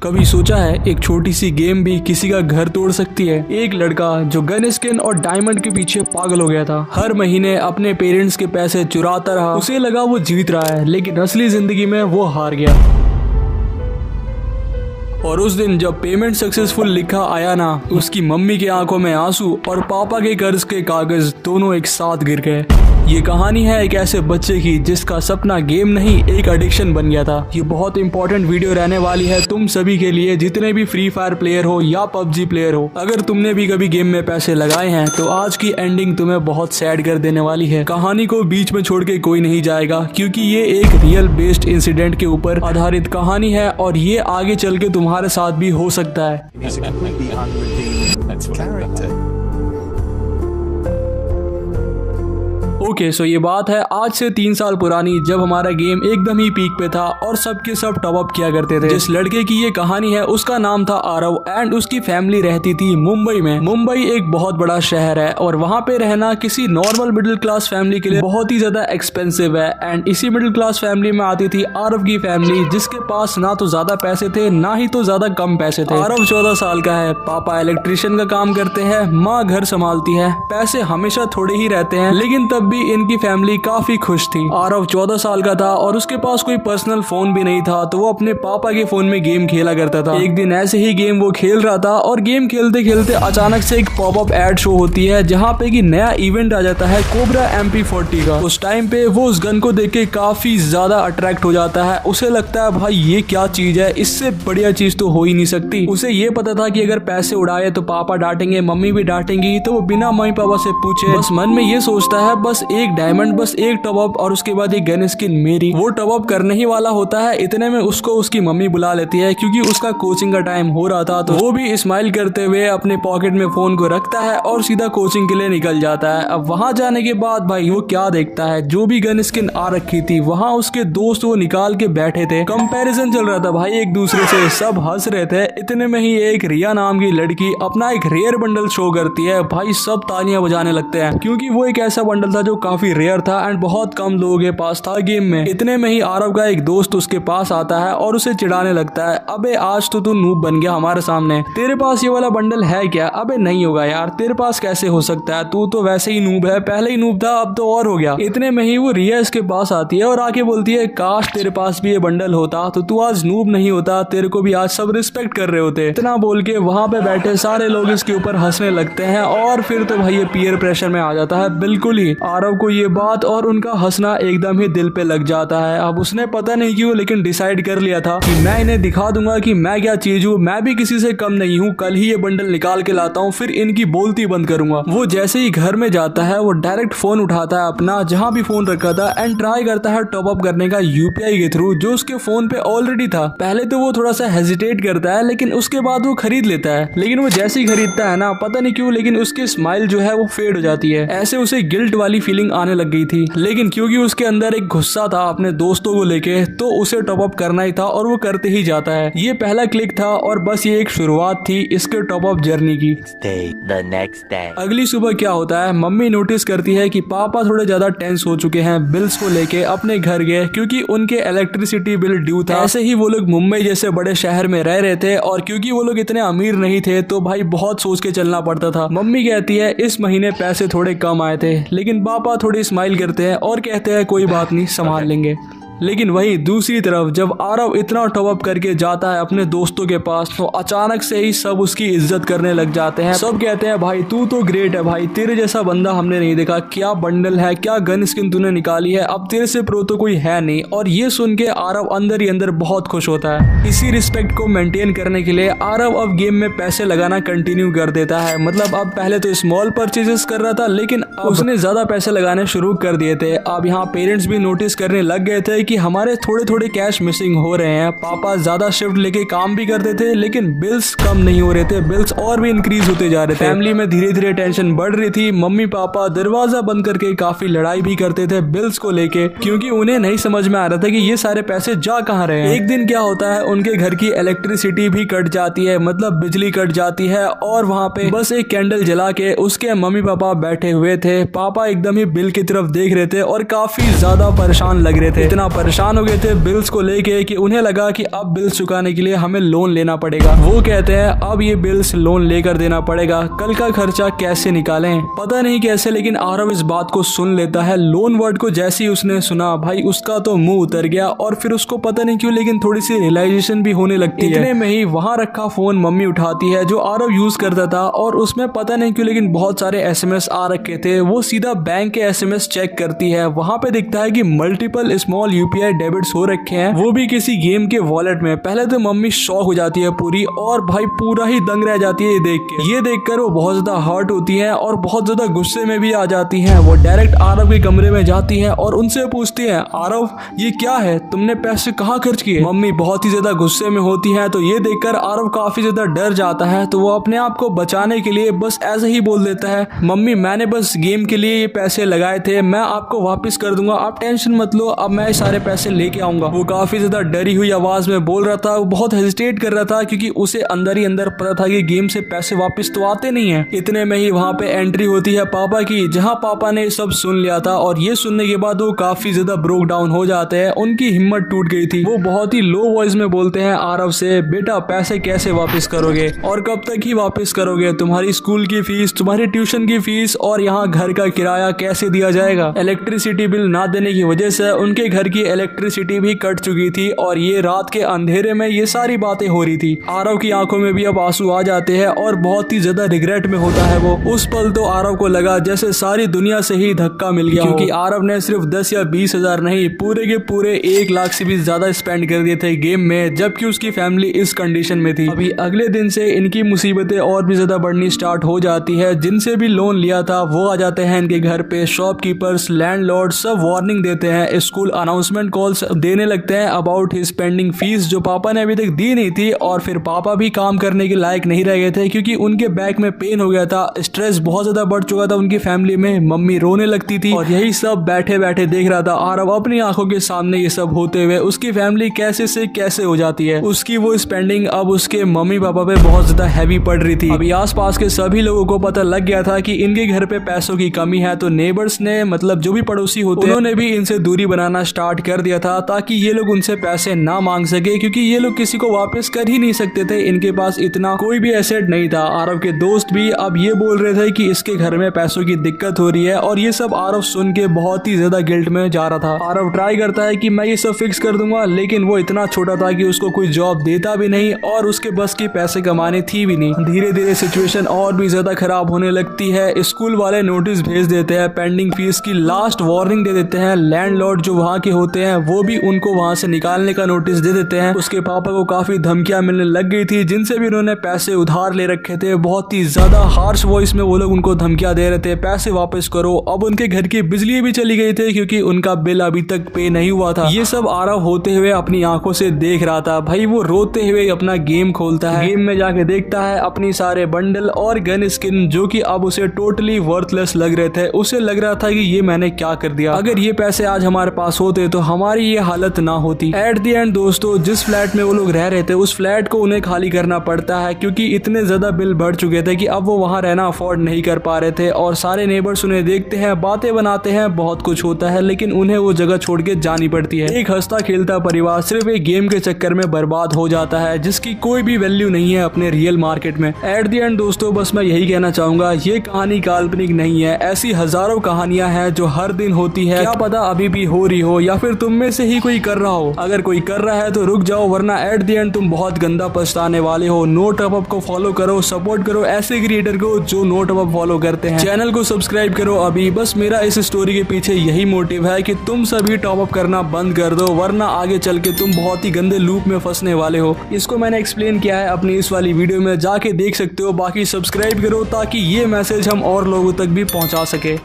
कभी सोचा है एक छोटी सी गेम भी किसी का घर तोड़ सकती है। एक लड़का जो गन स्किन और डायमंड के पीछे पागल हो गया था, हर महीने अपने पेरेंट्स के पैसे चुराता रहा। उसे लगा वो जीत रहा है, लेकिन असली जिंदगी में वो हार गया। और उस दिन जब पेमेंट सक्सेसफुल लिखा आया ना, उसकी मम्मी की आंखों में आंसू और पापा के कर्ज के कागज दोनों एक साथ गिर गए। ये कहानी है एक ऐसे बच्चे की जिसका सपना गेम नहीं एक एडिक्शन बन गया था। ये बहुत इंपॉर्टेंट वीडियो रहने वाली है तुम सभी के लिए, जितने भी फ्री फायर प्लेयर हो या पबजी प्लेयर हो। अगर तुमने भी कभी गेम में पैसे लगाए हैं तो आज की एंडिंग तुम्हें बहुत सैड कर देने वाली है। कहानी को बीच में छोड़ के कोई नहीं जाएगा, क्योंकि ये एक रियल बेस्ड इंसिडेंट के ऊपर आधारित कहानी है और ये आगे चल के तुम्हारे साथ भी हो सकता है। ओके, सो ये बात है आज से 3 साल पुरानी, जब हमारा गेम एकदम ही पीक पे था और सबके सब टॉप अप किया करते थे। जिस लड़के की ये कहानी है उसका नाम था आरव एंड उसकी फैमिली रहती थी मुंबई में। मुंबई एक बहुत बड़ा शहर है और वहाँ पे रहना किसी नॉर्मल मिडिल क्लास फैमिली के लिए बहुत ही ज्यादा एक्सपेंसिव है। एंड इसी मिडिल क्लास फैमिली में आती थी आरव की फैमिली, जिसके पास ना तो ज्यादा पैसे थे ना ही तो ज्यादा कम पैसे थे। आरव 14 साल का है, पापा इलेक्ट्रिशियन का काम करते हैं, माँ घर संभालती है। पैसे हमेशा थोड़े ही रहते हैं, लेकिन तब भी इनकी फैमिली काफी खुश थी। आरव 14 साल का था और उसके पास कोई पर्सनल फोन भी नहीं था, तो वो अपने पापा के फोन में गेम खेला करता था। एक दिन ऐसे ही गेम वो खेल रहा था और गेम खेलते खेलते अचानक से एक पॉपअप एड शो होती है, जहाँ पे कि नया इवेंट आ जाता है कोबरा MP40 का। उस टाइम पे वो उस गन को देख के काफी ज्यादा अट्रैक्ट हो जाता है। उसे लगता है भाई ये क्या चीज है, इससे बढ़िया चीज तो हो ही नहीं सकती। उसे ये पता था कि अगर पैसे उड़ाए तो पापा डांटेंगे, मम्मी भी डांटेंगी, तो वो बिना मम्मी पापा से पूछे बस मन में ये सोचता है बस एक डायमंड, बस एक टॉप अप और उसके बाद एक गन स्किन मेरी। वो टॉप अप करने ही वाला होता है, इतने में उसको उसकी मम्मी बुला लेती है, क्योंकि उसका कोचिंग का टाइम हो रहा था। तो वो भी स्माइल करते हुए अपने पॉकेट में फोन को रखता है और सीधा कोचिंग के लिए निकल जाता है। अब वहां जाने के बाद भाई वो क्या देखता है, जो भी गन स्किन आ रखी थी वहां उसके दोस्त वो निकाल के बैठे थे। कंपैरिजन चल रहा था भाई एक दूसरे से, सब हंस रहे थे। इतने में ही एक रिया नाम की लड़की अपना एक रेयर बंडल शो करती है। भाई सब तालियां बजाने लगते हैं, क्योंकि वो एक ऐसा बंडल था जो काफी रेयर था एंड बहुत कम लोगों के पास था गेम में। इतने में ही आरव का एक दोस्त उसके पास आता है और उसे चिढ़ाने लगता है, अबे आज तो तू नूब बन गया हमारे सामने, तेरे पास ये वाला बंडल है क्या? अबे नहीं होगा यार, तेरे पास कैसे हो सकता है, तू तो वैसे ही नूब है, पहले ही नूब था अब तो और हो गया। इतने में ही वो रिया इसके पास आती है और आके बोलती है काश तेरे पास भी ये बंडल होता तो तू आज नूब नहीं होता, तेरे को भी आज सब रिस्पेक्ट कर रहे होते। इतना बोल के वहां पे बैठे सारे लोग इसके ऊपर हंसने लगते हैं और फिर तो भाई ये पीयर प्रेशर में आ जाता है। बिल्कुल ही आरव को ये बात और उनका हंसना एकदम ही दिल पे लग जाता है। अब उसने पता नहीं क्यों लेकिन डिसाइड कर लिया था कि मैं इन्हें दिखा दूंगा कि मैं क्या चीज हूँ, मैं भी किसी से कम नहीं हूँ। कल ही ये बंडल निकाल के लाता हूँ, फिर इनकी बोलती बंद करूंगा। वो जैसे ही घर में जाता है वो डायरेक्ट फोन उठाता है अपना जहाँ भी फोन रखा था एंड ट्राई करता है टॉप अप करने का UPI के थ्रू, जो उसके फोन पे ऑलरेडी था। पहले तो वो थोड़ा सा हेजिटेट करता है, लेकिन उसके बाद वो खरीद लेता है। लेकिन वो जैसे ही खरीदता है ना, पता नहीं क्यों लेकिन उसकी स्माइल जो है वो फेड हो जाती है। ऐसे उसे गिल्ट वाली फीलिंग आने लग गई थी, लेकिन क्योंकि उसके अंदर एक गुस्सा था अपने दोस्तों को लेके, तो उसे टॉप अप करना ही था और वो करते ही जाता है। ये पहला क्लिक था और बस ये एक शुरुआत थी इसके टॉप अप जर्नी की। अगली सुबह क्या होता है, मम्मी नोटिस करती है कि पापा थोड़े ज्यादा टेंस हो चुके हैं बिल्स को लेके, अपने घर गए क्योंकि उनके इलेक्ट्रिसिटी बिल ड्यू था। ऐसे ही वो लोग मुंबई जैसे बड़े शहर में रह रहे थे और क्योंकि वो लोग इतने अमीर नहीं थे तो भाई बहुत सोच के चलना पड़ता था। मम्मी कहती है इस महीने पैसे थोड़े कम आए थे, लेकिन पापा थोड़ी स्माइल करते हैं और कहते हैं कोई बात नहीं संभाल लेंगे। लेकिन वहीं दूसरी तरफ जब आरव इतना टॉप अप करके जाता है अपने दोस्तों के पास, तो अचानक से ही सब उसकी इज्जत करने लग जाते हैं। सब कहते हैं भाई तू तो ग्रेट है भाई, तेरे जैसा बंदा हमने नहीं देखा, क्या बंडल है, क्या गन स्किन तूने निकाली है, अब तेरे से प्रो तो कोई है नहीं। और ये सुन के आरव अंदर ही अंदर बहुत खुश होता है। इसी रिस्पेक्ट को मेंटेन करने के लिए आरव अब गेम में पैसे लगाना कंटिन्यू कर देता है। मतलब अब पहले तो स्मॉल परचेजेस कर रहा था, लेकिन उसने ज्यादा पैसे लगाने शुरू कर दिए थे। अब यहाँ पेरेंट्स भी नोटिस करने लग गए थे कि हमारे थोड़े थोड़े कैश मिसिंग हो रहे हैं। पापा ज्यादा शिफ्ट लेके काम भी करते थे, लेकिन बिल्स कम नहीं हो रहे थे, बिल्स और भी इंक्रीज होते जा रहे थे। फैमिली में धीरे धीरे टेंशन बढ़ रही थी। मम्मी पापा दरवाजा बंद करके काफी लड़ाई भी करते थे बिल्स को लेके, क्योंकि उन्हें नहीं समझ में आ रहा था कि ये सारे पैसे जा कहाँ रहे हैं। एक दिन क्या होता है, उनके घर की इलेक्ट्रिसिटी भी कट जाती है, मतलब बिजली कट जाती है, और वहाँ पे बस एक कैंडल जला के उसके मम्मी पापा बैठे हुए थे। पापा एकदम ही बिल की तरफ देख रहे थे और काफी ज्यादा परेशान लग रहे थे। इतना परेशान हो गए थे बिल्स को लेके कि उन्हें लगा कि अब बिल्स चुकाने के लिए हमें लोन लेना पड़ेगा। वो कहते हैं अब ये बिल्स लोन लेकर देना पड़ेगा, कल का खर्चा कैसे निकालें। पता नहीं कैसे लेकिन आरव इस बात को सुन लेता है। लोन वर्ड को जैसे ही उसने सुना भाई उसका तो मुंह उतर गया और फिर उसको पता नहीं क्यों लेकिन थोड़ी सी रियलाइजेशन भी होने लगती है। इतने में ही वहां रखा फोन मम्मी उठाती है जो आरव यूज करता था और उसमें पता नहीं क्यों लेकिन बहुत सारे एसएमएस आ रखे थे। वो सीधा बैंक के एसएमएस चेक करती है। वहां पे दिखता है कि मल्टीपल स्मॉल यूपीआई डेबिट्स हो रखे हैं, वो भी किसी गेम के वॉलेट में। पहले तो मम्मी शॉक हो जाती है पूरी और भाई पूरा ही दंग रह जाती है ये देखकर वो बहुत ज्यादा हर्ट होती है और बहुत ज्यादा गुस्से में भी आ जाती है। वो डायरेक्ट आरव के कमरे में जाती है और उनसे पूछती है आरव ये क्या है, तुमने पैसे कहाँ खर्च किए। मम्मी बहुत ही ज्यादा गुस्से में होती है तो ये देखकर आरव काफी ज्यादा डर जाता है। तो वो अपने आप को बचाने के लिए बस ऐसे ही बोल देता है मम्मी मैंने बस गेम के लिए ये पैसे लगाए थे, मैं आपको वापस कर दूंगा, आप टेंशन मत लो, अब मैं सारे पैसे लेके आऊंगा। वो काफी ज्यादा डरी हुई आवाज में बोल रहा था। वो बहुत हेजिटेट कर रहा था क्योंकि उसे अंदर ही अंदर पता था कि गेम से पैसे वापस तो आते नहीं है। इतने में ही वहाँ पे एंट्री होती है पापा की, जहाँ पापा ने सब सुन लिया था और ये सुनने के बाद वो काफी ज्यादा ब्रोक डाउन हो जाते हैं। उनकी हिम्मत टूट गई थी। वो बहुत ही लो वॉइस में बोलते हैं आरव से बेटा पैसे कैसे वापस करोगे और कब तक ही वापस करोगे, तुम्हारी स्कूल की फीस, तुम्हारी ट्यूशन की फीस और यहाँ घर का किराया कैसे दिया जाएगा। इलेक्ट्रिसिटी बिल ना देने की वजह से उनके घर की इलेक्ट्रिसिटी भी कट चुकी थी और ये रात के अंधेरे में ये सारी बातें हो रही थी। आरव की आंखों में भी अब आंसू आ जाते हैं और बहुत ही ज्यादा रिग्रेट में होता है वो। उस पल तो आरव को लगा जैसे सारी दुनिया से ही धक्का मिल गया, क्योंकि आरव ने सिर्फ 10 या 20 हजार नहीं पूरे के पूरे 1 लाख से भी ज्यादा स्पेंड कर दिए थे गेम में, जबकि उसकी फैमिली इस कंडीशन में थी। अभी अगले दिन से इनकी मुसीबतें और भी ज्यादा बढ़नी स्टार्ट हो जाती है। जिनसे भी लोन लिया था वो आ जाते हैं इनके घर पे, शॉपकीपर्स, लैंडलॉर्ड सब वार्निंग देते हैं, स्कूल अनाउंसमेंट कॉल्स देने लगते हैं अबाउट हिज पेंडिंग फीस जो पापा ने अभी तक दी नहीं थी। और फिर पापा भी काम करने के लायक नहीं रह गए थे क्योंकि उनके बैक में पेन हो गया था, स्ट्रेस बहुत ज्यादा बढ़ चुका था उनकी फैमिली में। मम्मी रोने लगती थी और यही सब बैठे बैठे देख रहा था आरव अपनी आंखों के सामने ये सब होते हुए। उसकी फैमिली कैसे से कैसे हो जाती है। उसकी वो स्पेंडिंग अब उसके मम्मी पापा पे बहुत ज्यादा हैवी पड़ रही थी। अभी आसपास के सभी लोगों को पता लग गया था कि इनके घर पे पैसों की कमी है, तो नेबर्स ने मतलब जो भी पड़ोसी होते हैं उन्होंने भी इनसे दूरी बनाना स्टार्ट कर दिया था ताकि ये लोग उनसे पैसे ना मांग सके, क्योंकि ये लोग किसी को वापस कर ही नहीं सकते थे। इनके पास इतना कोई भी एसेट नहीं था। आरव के दोस्त भी अब ये बोल रहे थे कि इसके घर में पैसों की दिक्कत हो रही है और ये सब आरव सुन के बहुत ही ज्यादा गिल्ट में जा रहा था। आरव ट्राई करता है कि मैं ये सब फिक्स कर दूंगा, लेकिन वो इतना छोटा था कि उसको कोई जॉब देता भी नहीं और उसके बस की पैसे कमाने थी भी नहीं। धीरे धीरे सिचुएशन और भी ज्यादा खराब होने लगती है। स्कूल वाले नोटिस भेज देते हैं, पेंडिंग फीस की लास्ट वार्निंग दे देते हैं। लैंडलॉर्ड जो वहाँ के होते हैं वो भी उनको वहाँ से निकालने का नोटिस दे देते हैं। उसके पापा को काफी धमकियां मिलने लग गई थी, जिनसे भी उन्होंने पैसे उधार ले रखे थे। बहुत ही ज्यादा हार्श वॉइस में वो लोग उनको धमकियां दे रहे थे, पैसे वापस करो। अब उनके घर की बिजली भी चली गई थी क्योंकि उनका बिल अभी तक पे नहीं हुआ था। ये सब आरव होते हुए अपनी आंखों से देख रहा था। भाई वो रोते हुए अपना गेम खोलता है, गेम में जाके देखता है अपनी सारे बंडल और गन स्किन जो कि अब उसे टोटली वर्थलेस लग रहे थे। उसे लग रहा था कि ये मैंने क्या कर दिया, अगर ये पैसे आज हमारे पास होते तो हमारी ये हालत ना होती। एट द एंड दोस्तों जिस फ्लैट में वो लोग रह रहे थे उस फ्लैट को उन्हें खाली करना पड़ता है क्योंकि इतने ज्यादा बिल बढ़ चुके थे कि अब वो वहाँ रहना अफोर्ड नहीं कर पा रहे थे। और सारे नेबर्स उन्हें देखते हैं, बातें बनाते हैं, बहुत कुछ होता है, लेकिन उन्हें वो जगह छोड़ के जानी पड़ती है। एक हंसता खेलता परिवार सिर्फ एक गेम के चक्कर में बर्बाद हो जाता है जिसकी कोई भी वैल्यू नहीं है अपने रियल मार्केट में। एट द एंड दोस्तों बस मैं यही कहना चाहूंगा, ये कहानी काल्पनिक नहीं है। ऐसी हजारों कहानियां हैं जो हर दिन होती है, क्या पता अभी भी हो रही हो या फिर तुम में से ही कोई कर रहा हो। अगर कोई कर रहा है तो रुक जाओ, वरना एट द एंड तुम बहुत गंदा पछताने वाले हो। नो टॉप अप को फॉलो करो, सपोर्ट करो ऐसे क्रिएटर को जो नो टॉप अप फॉलो करते हैं। चैनल को सब्सक्राइब करो अभी। बस मेरा इस स्टोरी के पीछे यही मोटिव है कि तुम सभी टॉप अप करना बंद कर दो, वरना आगे चल के तुम बहुत ही गंदे लूप में फंसने वाले हो। इसको मैंने एक्सप्लेन किया है अपनी इस वाली वीडियो में, जाके देख सकते हो। बाकी सब्सक्राइब करो ताकि ये मैसेज हम और लोगों तक भी पहुंचा सके।